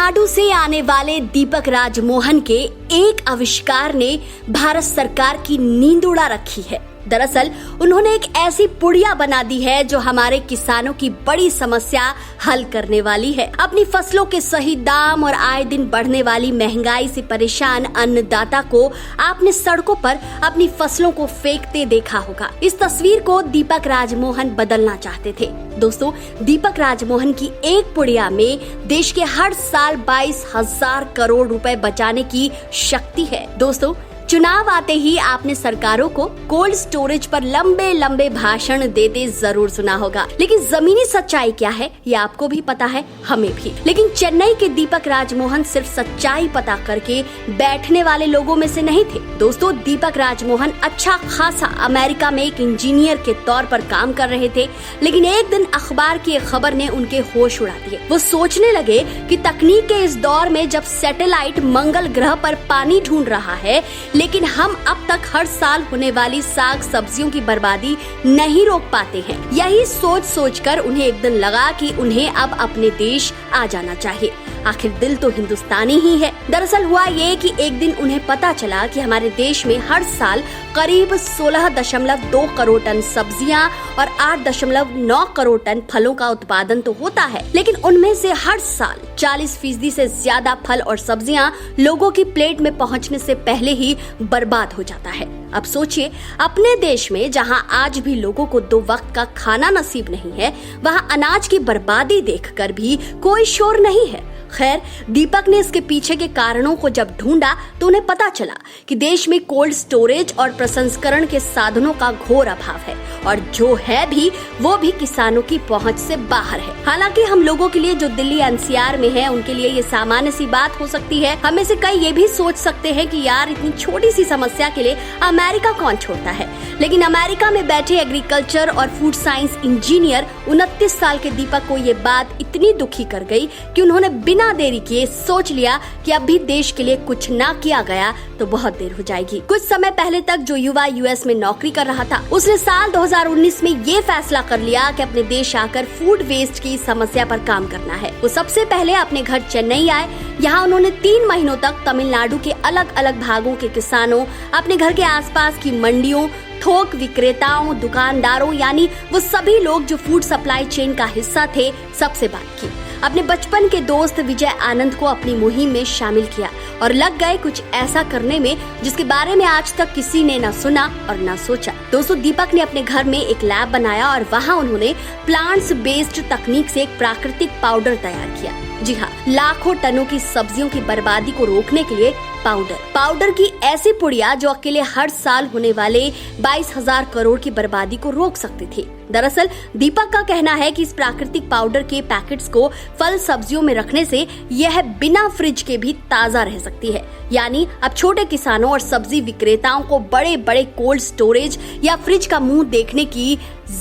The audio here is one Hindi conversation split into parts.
तमिलनाडु से आने वाले दीपक राजमोहन के एक आविष्कार ने भारत सरकार की नींद उड़ा रखी है। दरअसल उन्होंने एक ऐसी पुड़िया बना दी है जो हमारे किसानों की बड़ी समस्या हल करने वाली है। अपनी फसलों के सही दाम और आए दिन बढ़ने वाली महंगाई से परेशान अन्नदाता को आपने सड़कों पर अपनी फसलों को फेंकते देखा होगा। इस तस्वीर को दीपक राजमोहन बदलना चाहते थे। दोस्तों, दीपक राजमोहन की एक पुड़िया में देश के हर साल 22,000 करोड़ रुपए बचाने की शक्ति है। दोस्तों, चुनाव आते ही आपने सरकारों को कोल्ड स्टोरेज पर लंबे लंबे भाषण देते जरूर सुना होगा, लेकिन जमीनी सच्चाई क्या है ये आपको भी पता है, हमें भी। लेकिन चेन्नई के दीपक राजमोहन सिर्फ सच्चाई पता करके बैठने वाले लोगों में से नहीं थे। दोस्तों, दीपक राजमोहन अच्छा खासा अमेरिका में एक इंजीनियर के तौर पर काम कर रहे थे, लेकिन एक दिन अखबार की एक खबर ने उनके होश उड़ा दिए। वो सोचने लगे कि तकनीक के इस दौर में जब सैटेलाइट मंगल ग्रह पर पानी ढूंढ रहा है, लेकिन हम अब तक हर साल होने वाली साग सब्जियों की बर्बादी नहीं रोक पाते हैं। यही सोच सोचकर उन्हें एक दिन लगा कि उन्हें अब अपने देश आ जाना चाहिए। आखिर दिल तो हिंदुस्तानी ही है। दरअसल हुआ ये कि एक दिन उन्हें पता चला कि हमारे देश में हर साल करीब 16.2 करोड़ टन सब्जियां और 8.9 करोड़ टन फलों का उत्पादन तो होता है, लेकिन उनमें से हर साल 40% से ज्यादा फल और सब्जियां लोगों की प्लेट में पहुंचने से पहले ही बर्बाद हो जाता है। अब सोचिए, अपने देश में जहां आज भी लोगों को 2 वक्त का खाना नसीब नहीं है, वहां अनाज की बर्बादी देखकर भी कोई शोर नहीं है। खैर, दीपक ने इसके पीछे के कारणों को जब ढूंढा तो उन्हें पता चला कि देश में कोल्ड स्टोरेज और प्रसंस्करण के साधनों का घोर अभाव है, और जो है भी वो भी किसानों की पहुंच से बाहर है। हालांकि हम लोगों के लिए जो दिल्ली एनसीआर में है, उनके लिए ये सामान्य सी बात हो सकती है। हमें से कई ये भी सोच सकते हैं कि यार, इतनी छोटी सी समस्या के लिए अमेरिका कौन छोड़ता है। लेकिन अमेरिका में बैठे एग्रीकल्चर और फूड साइंस इंजीनियर 29 साल के दीपक को ये बात इतनी दुखी कर गई कि उन्होंने बिना देरी किए सोच लिया कि अब भी देश के लिए कुछ ना किया गया तो बहुत देर हो जाएगी। कुछ समय पहले तक जो युवा यूएस में नौकरी कर रहा था, उसने साल 2019 में ये फैसला कर लिया कि अपने देश आकर फूड वेस्ट की समस्या पर काम करना है। वो सबसे पहले अपने घर चेन्नई आए। यहाँ उन्होंने 3 महीनों तक तमिलनाडु के अलग अलग भागों के किसानों, अपने घर के आसपास की मंडियों, थोक विक्रेताओं, दुकानदारों, यानी वो सभी लोग जो फूड सप्लाई चेन का हिस्सा थे, सबसे बात की। अपने बचपन के दोस्त विजय आनंद को अपनी मुहिम में शामिल किया और लग गए कुछ ऐसा करने में जिसके बारे में आज तक किसी ने न सुना और न सोचा। दोस्तों, दीपक ने अपने घर में एक लैब बनाया और वहाँ उन्होंने प्लांट्स बेस्ड तकनीक से एक प्राकृतिक पाउडर तैयार किया। जी हाँ, लाखों टनों की सब्जियों की बर्बादी को रोकने के लिए पाउडर की ऐसी पुड़िया जो अकेले हर साल होने वाले 22,000 करोड़ की बर्बादी को रोक सकती थी। दरअसल दीपक का कहना है कि इस प्राकृतिक पाउडर के पैकेट्स को फल सब्जियों में रखने से यह बिना फ्रिज के भी ताजा रह सकती है। यानी अब छोटे किसानों और सब्जी विक्रेताओं को बड़े बड़े कोल्ड स्टोरेज या फ्रिज का मुंह देखने की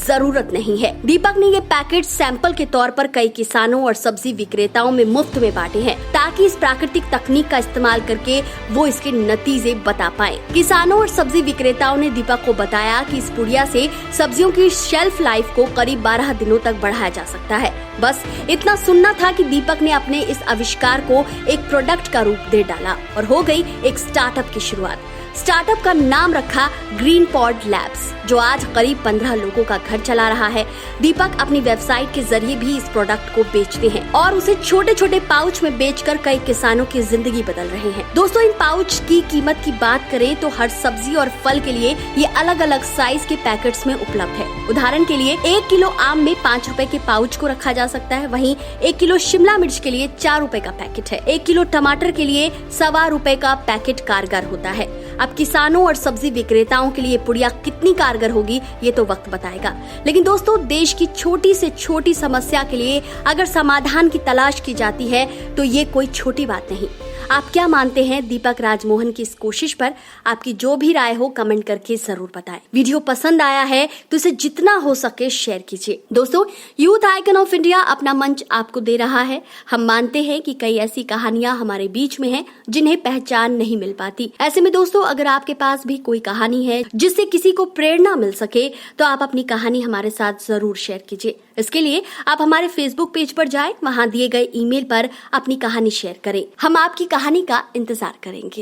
जरूरत नहीं है। दीपक ने ये पैकेट सैंपल के तौर पर कई किसानों और सब्जी विक्रेताओं में मुफ्त में बांटे हैं, ताकि इस प्राकृतिक तकनीक का इस्तेमाल करके वो इसके नतीजे बता पाए। किसानों और सब्जी विक्रेताओं ने दीपक को बताया कि इस पुड़िया से सब्जियों की शेल्फ लाइफ को करीब 12 दिनों तक बढ़ाया जा सकता है। बस इतना सुनना था कि दीपक ने अपने इस आविष्कार को एक प्रोडक्ट का रूप दे डाला और हो गई एक स्टार्टअप की शुरुआत। स्टार्टअप का नाम रखा ग्रीन पॉड लैब्स, जो आज करीब 15 लोगों का घर चला रहा है। दीपक अपनी वेबसाइट के जरिए भी इस प्रोडक्ट को बेचते हैं और उसे छोटे छोटे पाउच में बेचकर कई किसानों की जिंदगी बदल रहे हैं। दोस्तों, इन पाउच की कीमत की बात करें तो हर सब्जी और फल के लिए ये अलग अलग साइज के पैकेट्स में उपलब्ध है। उदाहरण के लिए 1 किलो आम में 5 रुपए के पाउच को रखा जा सकता है। वहीं 1 किलो शिमला मिर्च के लिए 4 रुपए का पैकेट है। 1 किलो टमाटर के लिए 1.25 रुपए का पैकेट कारगर होता है। अब किसानों और सब्जी विक्रेताओं के लिए पुड़िया कितनी कारगर होगी ये तो वक्त बताएगा। लेकिन दोस्तों, देश की छोटी से छोटी समस्या के लिए अगर समाधान की तलाश की जाती है तो ये कोई छोटी बात नहीं। आप क्या मानते हैं दीपक राजमोहन की इस कोशिश पर? आपकी जो भी राय हो कमेंट करके जरूर बताएं। वीडियो पसंद आया है तो इसे जितना हो सके शेयर कीजिए। दोस्तों, यूथ आइकन ऑफ इंडिया अपना मंच आपको दे रहा है। हम मानते हैं कि कई ऐसी कहानियां हमारे बीच में हैं जिन्हें पहचान नहीं मिल पाती। ऐसे में दोस्तों, अगर आपके पास भी कोई कहानी है जिससे किसी को प्रेरणा मिल सके तो आप अपनी कहानी हमारे साथ जरूर शेयर कीजिए। इसके लिए आप हमारे फेसबुक पेज पर जाएं, वहां दिए गए ईमेल पर अपनी कहानी शेयर करें। हम आपकी कहानी का इंतजार करेंगे।